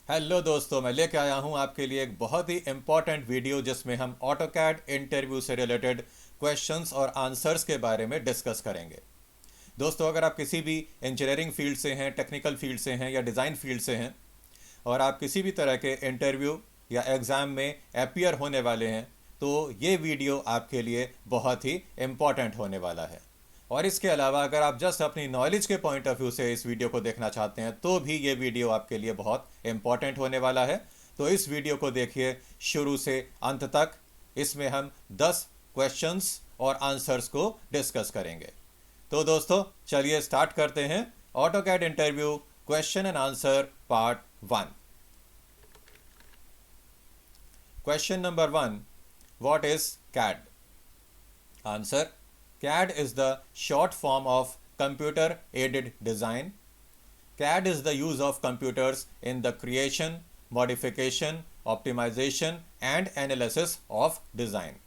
Hello दोस्तों, मैं लेके आया हूं आपके लिए एक बहुत ही इम्पॉर्टेंट वीडियो जिसमें हम ऑटोकैड इंटरव्यू से रिलेटेड क्वेश्चंस और आंसर्स के बारे में डिस्कस करेंगे। दोस्तों, अगर आप किसी भी इंजीनियरिंग फील्ड से हैं, टेक्निकल फील्ड से हैं या डिज़ाइन फील्ड से हैं और आप किसी भी तरह के इंटरव्यू या एग्ज़ाम में अपीयर होने वाले हैं तो ये वीडियो आपके लिए बहुत ही इम्पॉर्टेंट होने वाला है। और इसके अलावा अगर आप जस्ट अपनी नॉलेज के पॉइंट ऑफ व्यू से इस वीडियो को देखना चाहते हैं तो भी ये वीडियो आपके लिए बहुत इम्पॉर्टेंट होने वाला है। तो इस वीडियो को देखिए शुरू से अंत तक। इसमें हम 10 क्वेश्चंस और आंसर्स को डिस्कस करेंगे। तो दोस्तों चलिए स्टार्ट करते हैं AutoCAD interview question and answer part 1। Question number 1, what is CAD? Answer: CAD is the short form of Computer Aided Design. CAD is the use of computers in the creation, modification, optimization and analysis of design.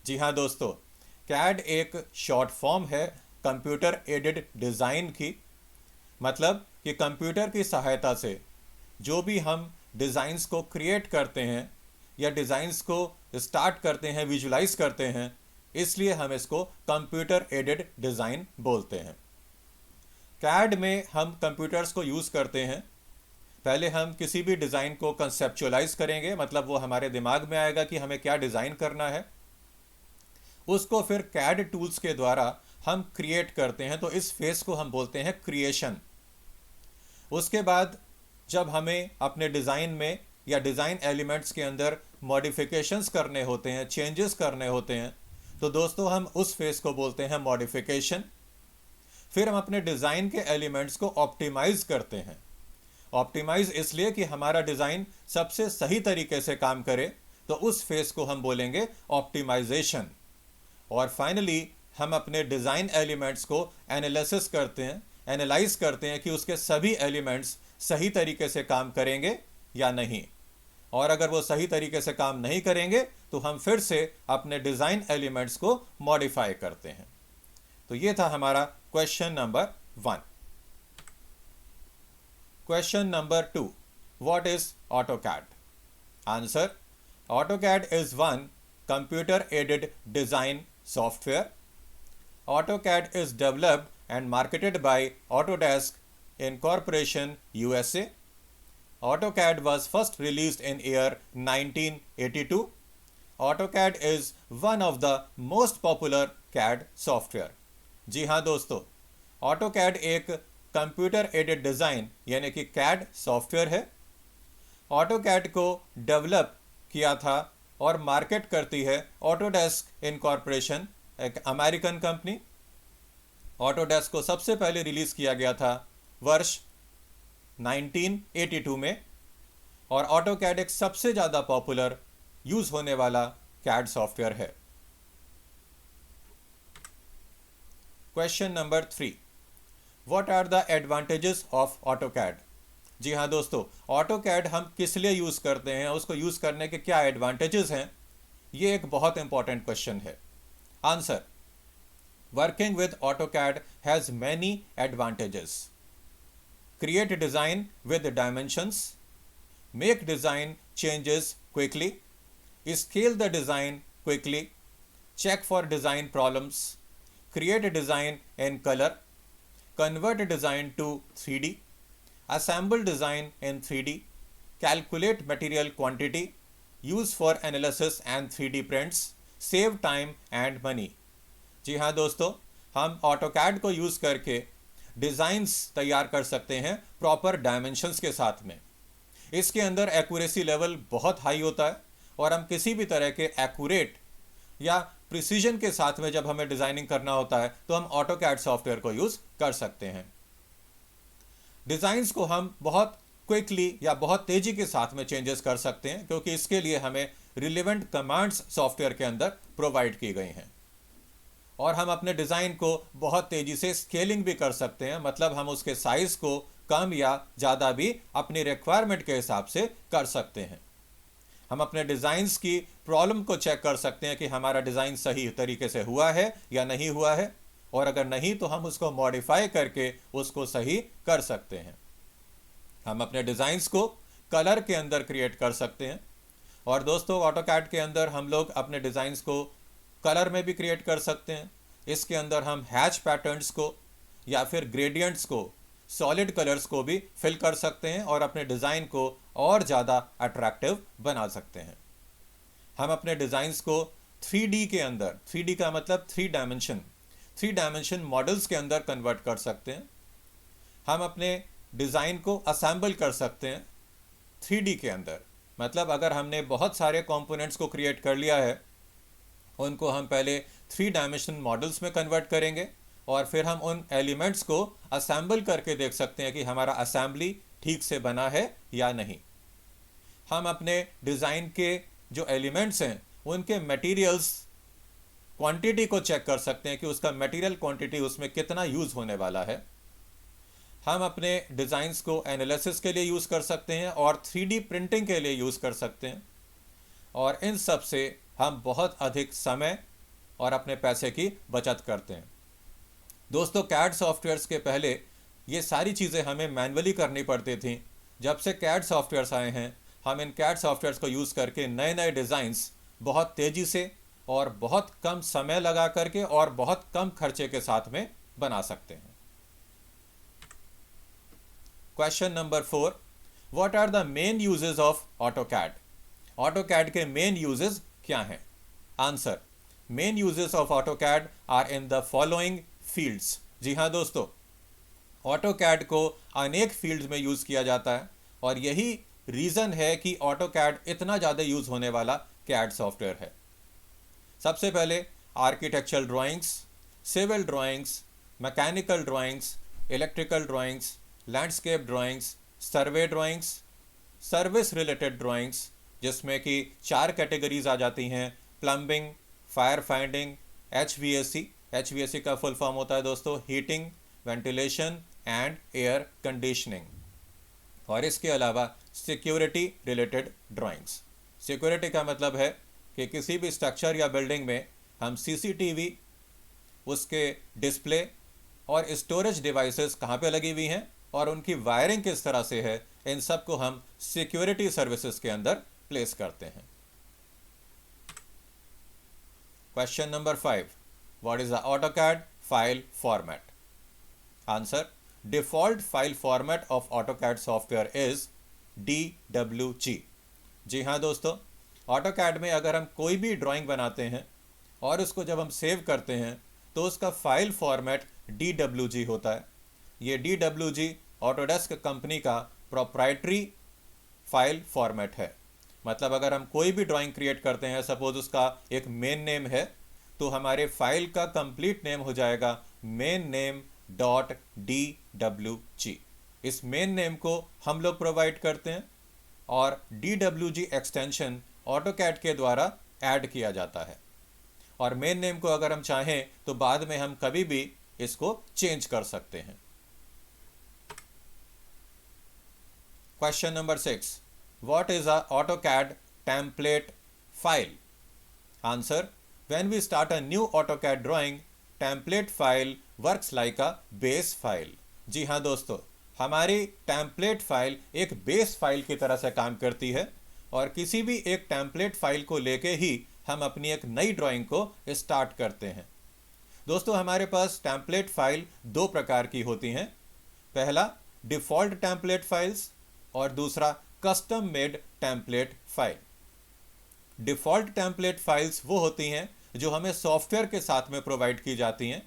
जी हाँ दोस्तों, CAD एक short form है computer aided design की। मतलब कि computer की सहायता से जो भी हम डिज़ाइंस को क्रिएट करते हैं या डिज़ाइंस को स्टार्ट करते हैं, विजुलाइज करते हैं, इसलिए हम इसको कंप्यूटर एडेड डिज़ाइन बोलते हैं। कैड में हम कंप्यूटर्स को यूज़ करते हैं। पहले हम किसी भी डिज़ाइन को कंसेप्चुअलाइज करेंगे, मतलब वो हमारे दिमाग में आएगा कि हमें क्या डिज़ाइन करना है। उसको फिर कैड टूल्स के द्वारा हम क्रिएट करते हैं, तो इस फेस को हम बोलते हैं क्रिएशन। उसके बाद जब हमें अपने डिज़ाइन में या डिज़ाइन एलिमेंट्स के अंदर मॉडिफिकेशंस करने होते हैं, चेंजेस करने होते हैं, तो दोस्तों हम उस फेस को बोलते हैं मॉडिफिकेशन। फिर हम अपने डिज़ाइन के एलिमेंट्स को ऑप्टिमाइज़ करते हैं। ऑप्टिमाइज़ इसलिए कि हमारा डिज़ाइन सबसे सही तरीके से काम करे, तो उस फेस को हम बोलेंगे ऑप्टिमाइजेशन। और फाइनली हम अपने डिज़ाइन एलिमेंट्स को एनालिसिस करते हैं, एनालाइज करते हैं कि उसके सभी एलिमेंट्स सही तरीके से काम करेंगे या नहीं। और अगर वो सही तरीके से काम नहीं करेंगे तो हम फिर से अपने डिज़ाइन एलिमेंट्स को मॉडिफाई करते हैं। तो ये था हमारा question number 1। Question number 2, what is AutoCAD? Answer: AutoCAD is one computer aided design software. AutoCAD is developed and marketed by Autodesk Incorporation, USA. AutoCAD was first released in year 1982. AutoCAD is one of the most popular CAD software. जी हाँ दोस्तों, AutoCAD एक computer aided design यानी कि CAD software है। AutoCAD को develop किया था और मार्केट करती है Autodesk इनकॉर्पोरेशन, एक अमेरिकन कंपनी। ऑटोडेस्क को सबसे पहले रिलीज़ किया गया था वर्ष 1982 में। और ऑटोकैड एक सबसे ज़्यादा पॉपुलर यूज़ होने वाला कैड सॉफ्टवेयर है। Question number 3, what are the advantages of AutoCAD? जी हाँ दोस्तों, ऑटोकैड हम किस लिए यूज़ करते हैं, उसको यूज़ करने के क्या एडवांटेजेस हैं, ये एक बहुत इंपॉर्टेंट क्वेश्चन है। Answer: Working with AutoCAD has many advantages. Create design with dimensions, make design changes quickly, scale the design quickly, check for design problems, create a design in color, convert a design to 3D, assemble design in 3D, calculate material quantity, use for analysis and 3D prints, save time and money. जी हाँ दोस्तों, हम AutoCAD को use करके designs तैयार कर सकते हैं प्रॉपर डायमेंशंस के साथ में। इसके अंदर एक्यूरेसी लेवल बहुत हाई होता है और हम किसी भी तरह के एक्यूरेट या प्रिसीजन के साथ में जब हमें डिज़ाइनिंग करना होता है तो हम ऑटोकैड सॉफ्टवेयर को यूज़ कर सकते हैं। डिज़ाइंस को हम बहुत क्विकली या बहुत तेज़ी के साथ में चेंजेस कर सकते हैं, क्योंकि इसके लिए हमें रिलेवेंट कमांड्स सॉफ्टवेयर के अंदर प्रोवाइड की गई हैं। और हम अपने डिज़ाइन को बहुत तेज़ी से स्केलिंग भी कर सकते हैं, मतलब हम उसके साइज़ को कम या ज़्यादा भी अपनी रिक्वायरमेंट के हिसाब से कर सकते हैं। हम अपने डिज़ाइंस की प्रॉब्लम को चेक कर सकते हैं कि हमारा डिज़ाइन सही तरीके से हुआ है या नहीं हुआ है, और अगर नहीं तो हम उसको मॉडिफाई करके उसको सही कर सकते हैं। हम अपने डिज़ाइंस को कलर के अंदर क्रिएट कर सकते हैं। और दोस्तों ऑटोकैड के अंदर हम लोग अपने डिज़ाइंस को कलर में भी क्रिएट कर सकते हैं। इसके अंदर हम हैच पैटर्न्स को या फिर ग्रेडियंट्स को, सॉलिड कलर्स को भी फिल कर सकते हैं और अपने डिज़ाइन को और ज़्यादा अट्रैक्टिव बना सकते हैं। हम अपने डिज़ाइंस को 3D के अंदर, 3D का मतलब 3 डायमेंशन मॉडल्स के अंदर कन्वर्ट कर सकते हैं। हम अपने डिज़ाइन को असेंबल कर सकते हैं 3D के अंदर। मतलब अगर हमने बहुत सारे कंपोनेंट्स को क्रिएट कर लिया है, उनको हम पहले 3 डायमेंशन मॉडल्स में कन्वर्ट करेंगे और फिर हम उन एलिमेंट्स को असेंबल करके देख सकते हैं कि हमारा असेंबली ठीक से बना है या नहीं। हम अपने डिज़ाइन के जो एलिमेंट्स हैं उनके मटेरियल्स क्वांटिटी को चेक कर सकते हैं कि उसका मटेरियल क्वांटिटी उसमें कितना यूज़ होने वाला है। हम अपने डिज़ाइंस को एनालिसिस के लिए यूज़ कर सकते हैं और 3D प्रिंटिंग के लिए यूज़ कर सकते हैं। और इन सब से हम बहुत अधिक समय और अपने पैसे की बचत करते हैं। दोस्तों कैड सॉफ्टवेयर्स के पहले ये सारी चीज़ें हमें मैन्युअली करनी पड़ती थी। जब से कैड सॉफ्टवेयर्स आए हैं, हम इन कैड सॉफ्टवेयर्स को यूज़ करके नए नए डिज़ाइंस बहुत तेज़ी से और बहुत कम समय लगा करके और बहुत कम खर्चे के साथ में बना सकते हैं। Question number 4, what are the main uses of AutoCAD? AutoCAD के मेन यूजेस क्या हैं? Answer, main uses of AutoCAD are in the following fields. जी हाँ दोस्तों, ऑटोकैड को अनेक फील्ड्स में यूज़ किया जाता है और यही रीज़न है कि ऑटोकैड इतना ज़्यादा यूज़ होने वाला कैड सॉफ्टवेयर है। सबसे पहले architectural drawings, civil drawings, mechanical drawings, electrical drawings, landscape drawings, survey drawings, service related drawings, जिसमें कि 4 कैटेगरीज आ जाती हैं: प्लम्बिंग, फायर फाइटिंग, HVAC का फुल फॉर्म होता है दोस्तों heating, ventilation and air conditioning. और इसके अलावा सिक्योरिटी रिलेटेड ड्राइंग्स। सिक्योरिटी का मतलब है कि किसी भी स्ट्रक्चर या बिल्डिंग में हम CCTV, उसके डिस्प्ले और स्टोरेज डिवाइसेस कहाँ पे लगी हुई हैं और उनकी वायरिंग किस तरह से है, इन सब को हम सिक्योरिटी सर्विसेज के अंदर प्लेस करते हैं। Question number 5, what is the AutoCAD file format? Answer, default file format of AutoCAD software is DWG। जी हाँ दोस्तों, ऑटोकैड में अगर हम कोई भी ड्राइंग बनाते हैं और उसको जब हम सेव करते हैं तो उसका फाइल फॉर्मेट DWG होता है। ये DWG ऑटोडेस्क कंपनी का प्रोप्राइटरी फाइल फॉर्मेट है। मतलब अगर हम कोई भी ड्राइंग क्रिएट करते हैं, सपोज उसका एक मेन नेम है, तो हमारे फाइल का कंप्लीट नेम हो जाएगा mainName.dwg। इस मेन नेम को हम लोग प्रोवाइड करते हैं और DWG एक्सटेंशन ऑटोकैड के द्वारा ऐड किया जाता है। और मेन नेम को अगर हम चाहें तो बाद में हम कभी भी इसको चेंज कर सकते हैं। Question number 6, what is a AutoCAD template file? Answer, when we start a new AutoCAD drawing, template file works like a base file. जी हाँ दोस्तों, हमारी टेम्पलेट फाइल एक बेस फाइल की तरह से काम करती है और किसी भी एक टेम्पलेट फाइल को लेके ही हम अपनी एक नई ड्राइंग को स्टार्ट करते हैं। दोस्तों हमारे पास टेम्पलेट फाइल 2 प्रकार की होती हैं। पहला डिफ़ॉल्ट टेम्पलेट फाइल्स और दूसरा custom made template file. Default template files वो होती हैं जो हमें सॉफ्टवेयर के साथ में प्रोवाइड की जाती हैं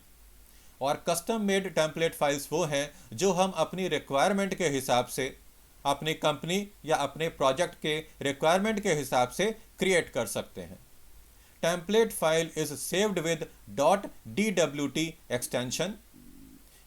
और कस्टम मेड टेम्पलेट फाइल्स वो हैं जो हम अपनी रिक्वायरमेंट के हिसाब से, अपनी कंपनी या अपने प्रोजेक्ट के रिक्वायरमेंट के हिसाब से क्रिएट कर सकते हैं। Template file is saved with .dwt extension.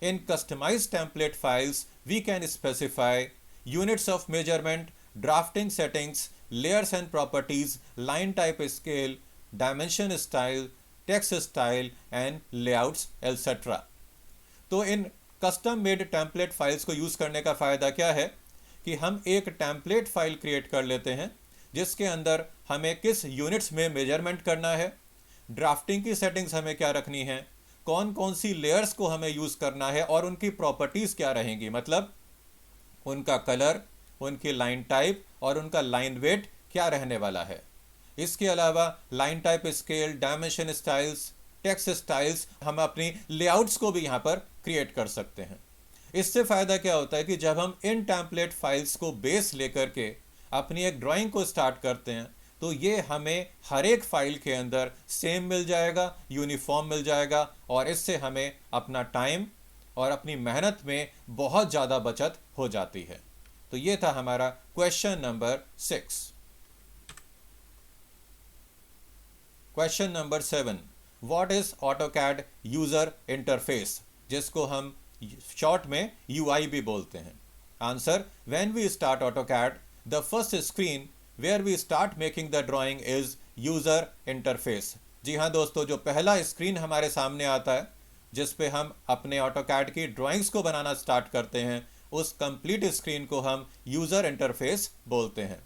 In customized template files, we can specify units of measurement, drafting settings, layers and properties, line type scale, dimension style, text style and layouts etc. तो इन custom made template files को use करने का फ़ायदा क्या है कि हम एक टेम्पलेट फाइल क्रिएट कर लेते हैं जिसके अंदर हमें किस यूनिट्स में मेजरमेंट करना है, ड्राफ्टिंग की सेटिंग्स हमें क्या रखनी है, कौन कौन सी लेयर्स को हमें यूज़ करना है और उनकी प्रॉपर्टीज़ क्या रहेंगी, मतलब उनका कलर, उनकी लाइन टाइप और उनका लाइन वेट क्या रहने वाला है। इसके अलावा line type scale, dimension styles, text styles, हम अपनी लेआउट्स को भी यहाँ पर क्रिएट कर सकते हैं। इससे फ़ायदा क्या होता है कि जब हम इन टेम्पलेट फाइल्स को बेस लेकर के अपनी एक ड्राइंग को स्टार्ट करते हैं तो ये हमें हर एक फाइल के अंदर सेम मिल जाएगा, यूनिफॉर्म मिल जाएगा, और इससे हमें अपना टाइम और अपनी मेहनत में बहुत ज़्यादा बचत हो जाती है। तो ये था हमारा question number 6। Question number 7, what is AutoCAD user interface, जिसको हम शॉर्ट में UI भी बोलते हैं। Answer, when we start AutoCAD the first screen where we start making the drawing is user interface. जी हाँ दोस्तों, जो पहला स्क्रीन हमारे सामने आता है जिस पे हम अपने ऑटोकैड की ड्राइंग्स को बनाना स्टार्ट करते हैं, उस कंप्लीट स्क्रीन को हम यूजर इंटरफेस बोलते हैं।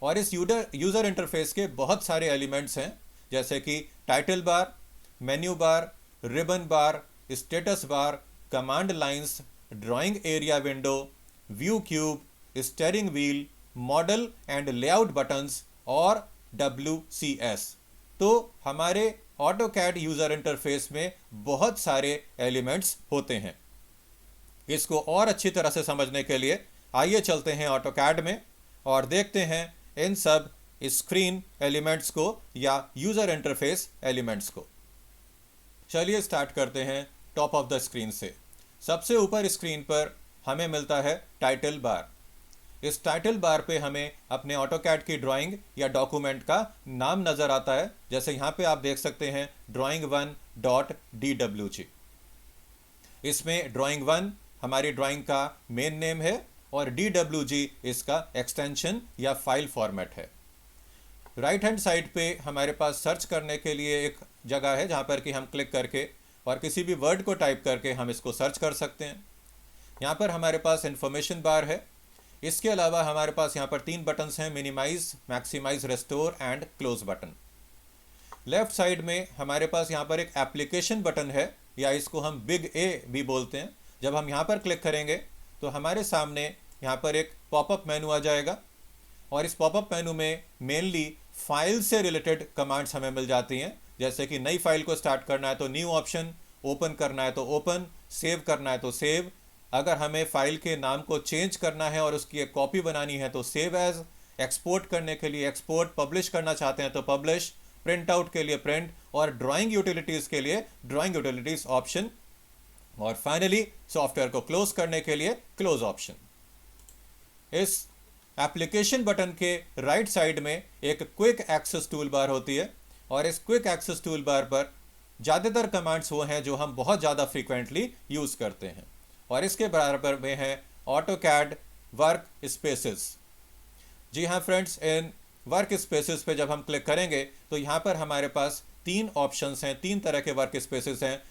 और इस यूजर इंटरफेस के बहुत सारे एलिमेंट्स हैं, जैसे कि title bar, menu bar, ribbon bar, status bar, command lines, drawing area window, view cube, steering wheel, model and layout buttons और WCS। तो हमारे ऑटोकैड यूजर इंटरफेस में बहुत सारे एलिमेंट्स होते हैं। इसको और अच्छी तरह से समझने के लिए आइए चलते हैं ऑटोकैड में और देखते हैं इन सब स्क्रीन एलिमेंट्स को या यूजर इंटरफेस एलिमेंट्स को। चलिए स्टार्ट करते हैं टॉप ऑफ द स्क्रीन से। सबसे ऊपर स्क्रीन पर हमें मिलता है टाइटल बार। इस टाइटल बार पे हमें अपने ऑटोकैड की ड्राइंग या डॉक्यूमेंट का नाम नज़र आता है, जैसे यहाँ पे आप देख सकते हैं drawing1.dwg। इसमें drawing1 हमारी ड्राइंग का मेन नेम है और DWG इसका एक्सटेंशन या फाइल फॉर्मेट है। राइट हैंड साइड पे हमारे पास सर्च करने के लिए एक जगह है जहाँ पर कि हम क्लिक करके और किसी भी वर्ड को टाइप करके हम इसको सर्च कर सकते हैं। यहाँ पर हमारे पास इंफॉर्मेशन बार है। इसके अलावा हमारे पास यहाँ पर 3 बटन्स हैं, minimise, maximise, restore and close button. Left side में हमारे पास यहाँ पर एक एप्लीकेशन बटन है, या इसको हम बिग A भी बोलते हैं। जब हम यहाँ पर क्लिक करेंगे तो हमारे सामने यहाँ पर एक पॉपअप मेनू आ जाएगा और इस पॉपअप मेनू में मेनली फाइल से रिलेटेड कमांड्स हमें मिल जाती हैं, जैसे कि नई फाइल को स्टार्ट करना है तो न्यू ऑप्शन, ओपन करना है तो ओपन, सेव करना है तो सेव, अगर हमें फाइल के नाम को चेंज करना है और उसकी एक कॉपी बनानी है तो सेव एज, एक्सपोर्ट करने के लिए एक्सपोर्ट, पब्लिश करना चाहते हैं तो पब्लिश, प्रिंट आउट के लिए प्रिंट और ड्राइंग यूटिलिटीज़ के लिए ड्राइंग यूटिलिटीज़ ऑप्शन, और फाइनली सॉफ्टवेयर को क्लोज करने के लिए क्लोज ऑप्शन। इस एप्लीकेशन बटन के राइट साइड में एक क्विक एक्सेस टूल बार होती है और इस क्विक एक्सेस टूल बार पर ज़्यादातर कमांड्स वो हैं जो हम बहुत ज़्यादा फ्रीक्वेंटली यूज़ करते हैं, और इसके बराबर में है ऑटोकैड वर्क स्पेसेस। जी हाँ फ्रेंड्स, इन वर्क स्पेसेस पे जब हम क्लिक करेंगे तो यहाँ पर हमारे पास 3 ऑप्शंस हैं, 3 तरह के वर्क स्पेसेस हैं,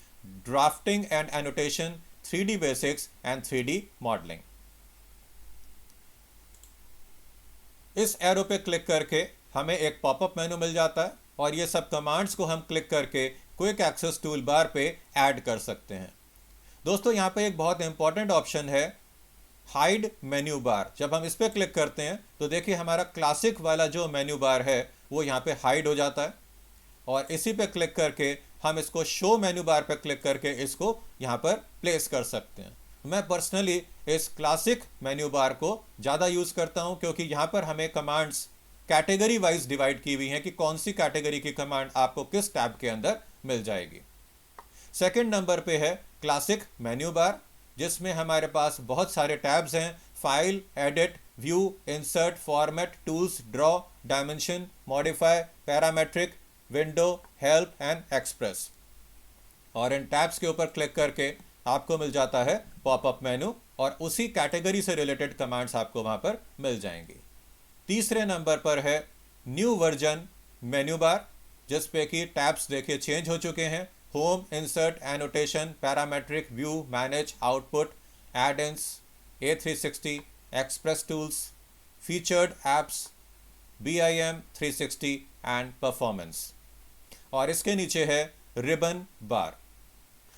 drafting and annotation, 3D basics and 3D modelling. इस एरो पे क्लिक करके हमें एक पॉपअप मेनू मिल जाता है और ये सब कमांड्स को हम क्लिक करके क्विक एक्सेस टूल बार पे ऐड कर सकते हैं। दोस्तों यहाँ पे एक बहुत इंपॉर्टेंट ऑप्शन है हाइड मेन्यू बार। जब हम इस पर क्लिक करते हैं तो देखिए हमारा क्लासिक वाला जो मेन्यू बार है वो यहाँ पे हाइड हो जाता है और इसी पे क्लिक करके हम इसको शो मेन्यू बार पे क्लिक करके इसको यहाँ पर प्लेस कर सकते हैं। मैं पर्सनली इस क्लासिक मेन्यू बार को ज़्यादा यूज़ करता हूँ क्योंकि यहाँ पर हमें कमांड्स कैटेगरी वाइज डिवाइड की हुई हैं कि कौन सी कैटेगरी की कमांड आपको किस टैब के अंदर मिल जाएगी। सेकंड नंबर पे है क्लासिक मेन्यू बार, जिसमें हमारे पास बहुत सारे टैब्स हैं, file, edit, view, insert, format, tools, draw, dimension, modify, parametric, window, help and express. और इन टैब्स के ऊपर क्लिक करके आपको मिल जाता है पॉपअप मेनू और उसी कैटेगरी से रिलेटेड कमांड्स आपको वहाँ पर मिल जाएंगी। तीसरे नंबर पर है न्यू वर्जन मेन्यू बार, जिस पे कि टैब्स देखिए चेंज हो चुके हैं, home, insert, annotation, parametric, view, manage, output, add ins, A360, express tools, featured apps, BIM 360 and performance. और इसके नीचे है रिबन बार।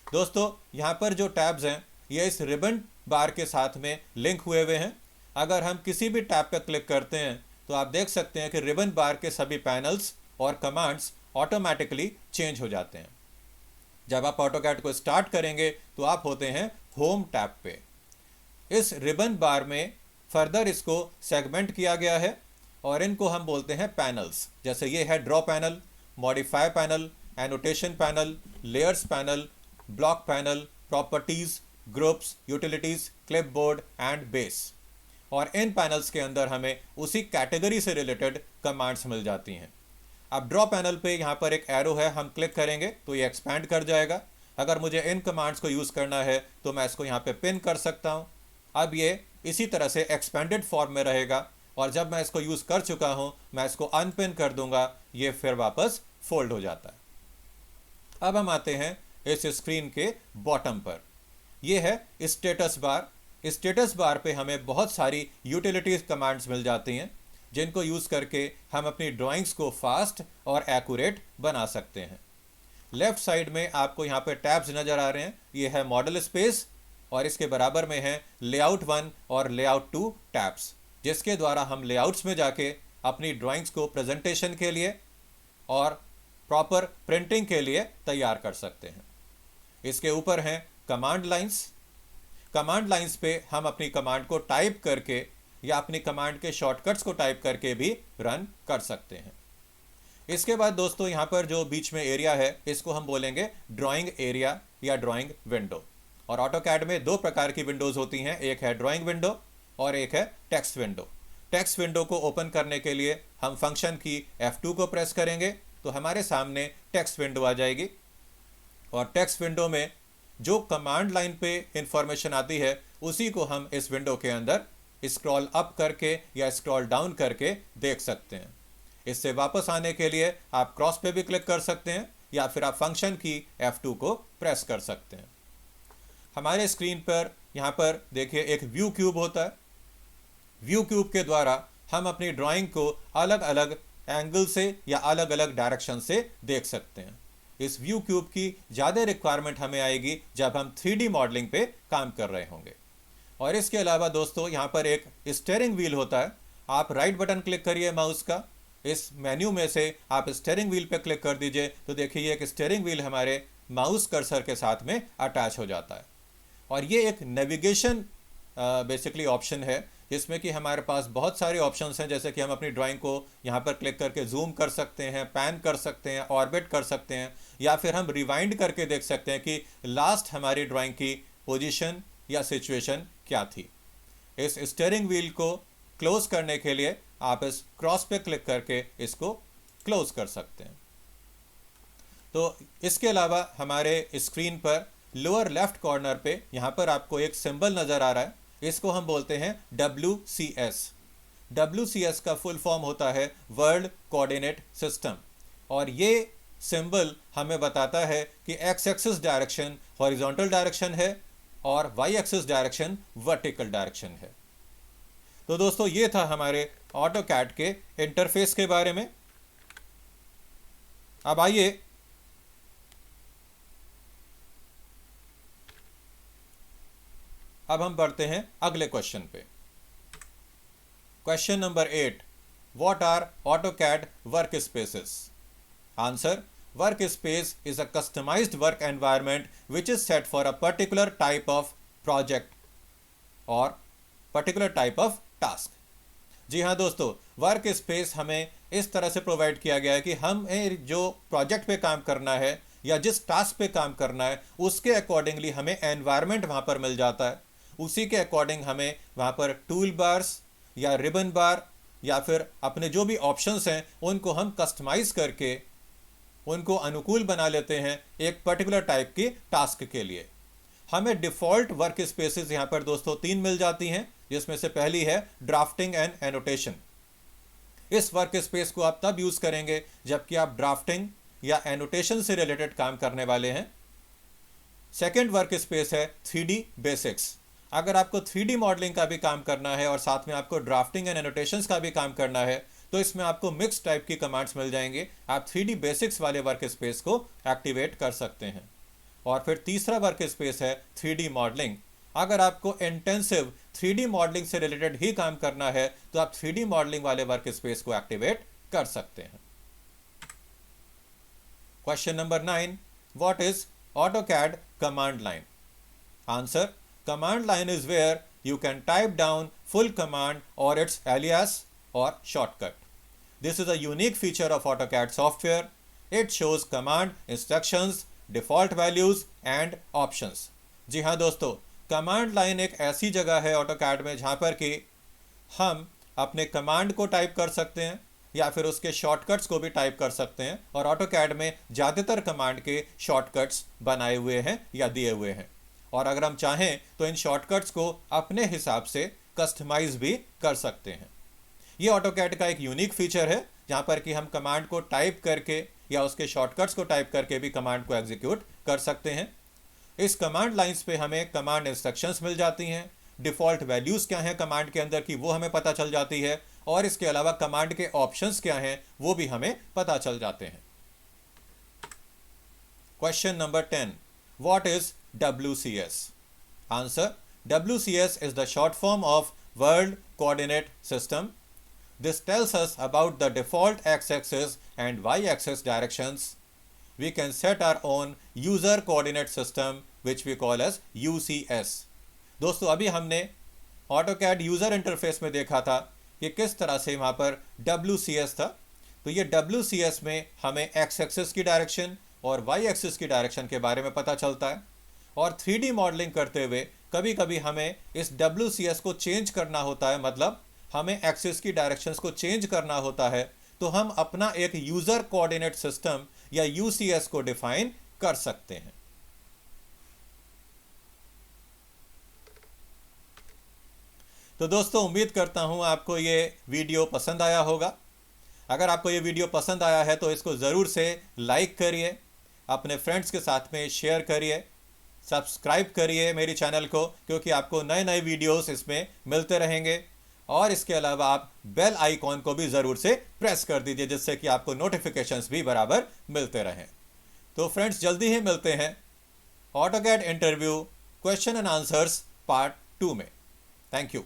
दोस्तों यहाँ पर जो टैब्स हैं ये इस रिबन बार के साथ में लिंक हुए हैं। अगर हम किसी भी टैब पर क्लिक करते हैं तो आप देख सकते हैं कि रिबन बार के सभी पैनल्स और कमांड्स ऑटोमेटिकली चेंज हो जाते हैं। जब आप ऑटोकैड को स्टार्ट करेंगे तो आप होते हैं होम टैब पे। इस रिबन बार में फर्दर इसको सेगमेंट किया गया है और इनको हम बोलते हैं पैनल्स। जैसे ये है draw panel, modify panel, annotation panel, layers panel, block panel, properties, groups, utilities, clipboard and base. और इन पैनल्स के अंदर हमें उसी कैटेगरी से रिलेटेड कमांड्स मिल जाती हैं। अब ड्रॉ पैनल पे यहाँ पर एक एरो है, हम क्लिक करेंगे तो ये एक्सपैंड कर जाएगा। अगर मुझे इन कमांड्स को यूज़ करना है तो मैं इसको यहाँ पे पिन कर सकता हूँ। अब ये इसी तरह से एक्सपेंडेड फॉर्म में रहेगा और जब मैं इसको यूज़ कर चुका हूँ मैं इसको अनपिन कर दूंगा, ये फिर वापस फोल्ड हो जाता है। अब हम आते हैं इस स्क्रीन के बॉटम पर, ये है स्टेटस बार। स्टेटस बार पे हमें बहुत सारी यूटिलिटीज कमांड्स मिल जाती हैं जिनको यूज़ करके हम अपनी ड्राइंग्स को फास्ट और एक्यूरेट बना सकते हैं। लेफ्ट साइड में आपको यहाँ पे टैब्स नज़र आ रहे हैं, ये है मॉडल स्पेस और इसके बराबर में है लेआउट 1 और लेआउट 2 टैब्स, जिसके द्वारा हम लेआउट्स में जाके अपनी ड्राइंग्स को प्रेजेंटेशन के लिए और प्रॉपर प्रिंटिंग के लिए तैयार कर सकते हैं। इसके ऊपर हैं कमांड लाइंस। कमांड लाइंस पे हम अपनी कमांड को टाइप करके या अपनी कमांड के शॉर्टकट्स को टाइप करके भी रन कर सकते हैं। इसके बाद दोस्तों यहाँ पर जो बीच में एरिया है इसको हम बोलेंगे ड्राइंग एरिया या ड्राइंग विंडो। और ऑटोकैड में दो प्रकार की विंडोज़ होती हैं, एक है ड्राइंग विंडो और एक है टेक्स्ट विंडो। टेक्स्ट विंडो को ओपन करने के लिए हम फंक्शन की F2 को प्रेस करेंगे तो हमारे सामने टेक्स्ट विंडो आ जाएगी और टेक्स्ट विंडो में जो कमांड लाइन पे इंफॉर्मेशन आती है उसी को हम इस विंडो के अंदर स्क्रॉल अप करके या स्क्रॉल डाउन करके देख सकते हैं। इससे वापस आने के लिए आप क्रॉस पे भी क्लिक कर सकते हैं या फिर आप फंक्शन की F2 को प्रेस कर सकते हैं। हमारे स्क्रीन पर यहाँ पर देखिए एक व्यू क्यूब होता है। व्यू क्यूब के द्वारा हम अपनी ड्राइंग को अलग अलग एंगल से या अलग अलग डायरेक्शन से देख सकते हैं। इस व्यू क्यूब की ज़्यादा रिक्वायरमेंट हमें आएगी जब हम 3D मॉडलिंग पे काम कर रहे होंगे। और इसके अलावा दोस्तों यहाँ पर एक स्टीयरिंग व्हील होता है। आप राइट बटन क्लिक करिए माउस का, इस मेन्यू में से आप स्टीयरिंग व्हील पे क्लिक कर दीजिए तो देखिए एक स्टीयरिंग व्हील हमारे माउस कर्सर के साथ में अटैच हो जाता है। और ये एक नेविगेशन बेसिकली ऑप्शन है जिसमें कि हमारे पास बहुत सारे ऑप्शंस हैं, जैसे कि हम अपनी ड्राइंग को यहाँ पर क्लिक करके जूम कर सकते हैं, पैन कर सकते हैं, ऑर्बिट कर सकते हैं या फिर हम रिवाइंड करके देख सकते हैं कि लास्ट हमारी ड्राइंग की पोजीशन या सिचुएशन क्या थी। इस स्टीयरिंग व्हील को क्लोज करने के लिए आप इस क्रॉस पे क्लिक करके इसको क्लोज कर सकते हैं। तो इसके अलावा हमारे स्क्रीन पर लोअर लेफ्ट कॉर्नर पे यहाँ पर आपको एक सिंबल नज़र आ रहा है, इसको हम बोलते हैं WCS। WCS का फुल फॉर्म होता है वर्ल्ड कोऑर्डिनेट सिस्टम और ये सिंबल हमें बताता है कि X axis direction horizontal direction है और Y axis direction vertical direction है। तो दोस्तों ये था हमारे ऑटोकैड के इंटरफेस के बारे में। अब आइए अब हम बढ़ते हैं अगले क्वेश्चन पे। Question number 8, what are AutoCAD work spaces? Answer, work space is a customized work environment which is set for a particular type of project or particular type of task। जी हाँ दोस्तों, वर्क स्पेस हमें इस तरह से provide किया गया है कि हमें जो प्रोजेक्ट पे काम करना है या जिस टास्क पे काम करना है उसके अकॉर्डिंगली हमें एनवायरनमेंट वहाँ पर मिल जाता है। उसी के अकॉर्डिंग हमें वहाँ पर टूल बार्स या रिबन बार या फिर अपने जो भी ऑप्शंस हैं उनको हम कस्टमाइज़ करके उनको अनुकूल बना लेते हैं एक पर्टिकुलर टाइप की टास्क के लिए। हमें डिफ़ॉल्ट वर्क स्पेसेस यहाँ पर दोस्तों 3 मिल जाती हैं, जिसमें से पहली है ड्राफ्टिंग एंड एनोटेशन। इस वर्क स्पेस को आप तब यूज़ करेंगे जबकि आप ड्राफ्टिंग या एनोटेशन से रिलेटेड काम करने वाले हैं। सेकेंड वर्क स्पेस है 3D बेसिक्स। अगर आपको 3D मॉडलिंग का भी काम करना है और साथ में आपको ड्राफ्टिंग एंड एनोटेशंस का भी काम करना है तो इसमें आपको मिक्स टाइप की कमांड्स मिल जाएंगे। आप 3D बेसिक्स वाले वर्क स्पेस को एक्टिवेट कर सकते हैं। और फिर तीसरा वर्क स्पेस है 3D मॉडलिंग। अगर आपको इंटेंसिव 3D मॉडलिंग से रिलेटेड ही काम करना है तो आप 3D मॉडलिंग वाले वर्क स्पेस को एक्टिवेट कर सकते हैं। Question number 9, what is AutoCAD command line? Answer: command line is where you can type down full command or its alias or shortcut. This is a unique feature of AutoCAD software. It shows command instructions, default values and options. जी हाँ दोस्तों, command line एक ऐसी जगह है AutoCAD में जहाँ पर कि हम अपने कमांड को टाइप कर सकते हैं या फिर उसके शॉर्टकट्स को भी टाइप कर सकते हैं, और AutoCAD में ज़्यादातर कमांड के शॉर्टकट्स बनाए हुए हैं या दिए हुए हैं, और अगर हम चाहें तो इन शॉर्टकट्स को अपने हिसाब से कस्टमाइज भी कर सकते हैं। ये AutoCAD का एक यूनिक फीचर है जहाँ पर कि हम कमांड को टाइप करके या उसके शॉर्टकट्स को टाइप करके भी कमांड को एग्जीक्यूट कर सकते हैं। इस कमांड लाइंस पे हमें कमांड इंस्ट्रक्शंस मिल जाती हैं, डिफ़ॉल्ट वैल्यूज़ क्या हैं कमांड के अंदर की वो हमें पता चल जाती है, और इसके अलावा कमांड के ऑप्शंस क्या हैं वो भी हमें पता चल जाते हैं। Question number 10, what is WCS? Answer: WCS is the short form of World Coordinate System. This tells us about the default x-axis and y-axis directions. We can set our own user coordinate system which we call as UCS. दोस्तों, अभी हमने AutoCAD user interface में देखा था कि किस तरह से वहाँ पर WCS था। तो ये WCS में हमें x एक्सिस की डायरेक्शन और y एक्सिस की डायरेक्शन के बारे में पता चलता है, और 3D मॉडलिंग करते हुए कभी कभी हमें इस WCS को चेंज करना होता है, मतलब हमें एक्सिस की डायरेक्शंस को चेंज करना होता है, तो हम अपना एक यूज़र कोऑर्डिनेट सिस्टम या UCS को डिफाइन कर सकते हैं। तो दोस्तों, उम्मीद करता हूं आपको ये वीडियो पसंद आया होगा। अगर आपको ये वीडियो पसंद आया है तो इसको ज़रूर से लाइक करिए, अपने फ्रेंड्स के साथ में शेयर करिए, सब्सक्राइब करिए मेरी चैनल को, क्योंकि आपको नए नए वीडियोस इसमें मिलते रहेंगे। और इसके अलावा आप बेल आइकॉन को भी ज़रूर से प्रेस कर दीजिए, जिससे कि आपको नोटिफिकेशंस भी बराबर मिलते रहें। तो फ्रेंड्स, जल्दी ही मिलते हैं AutoCAD interview question and answers part 2 में। Thank you.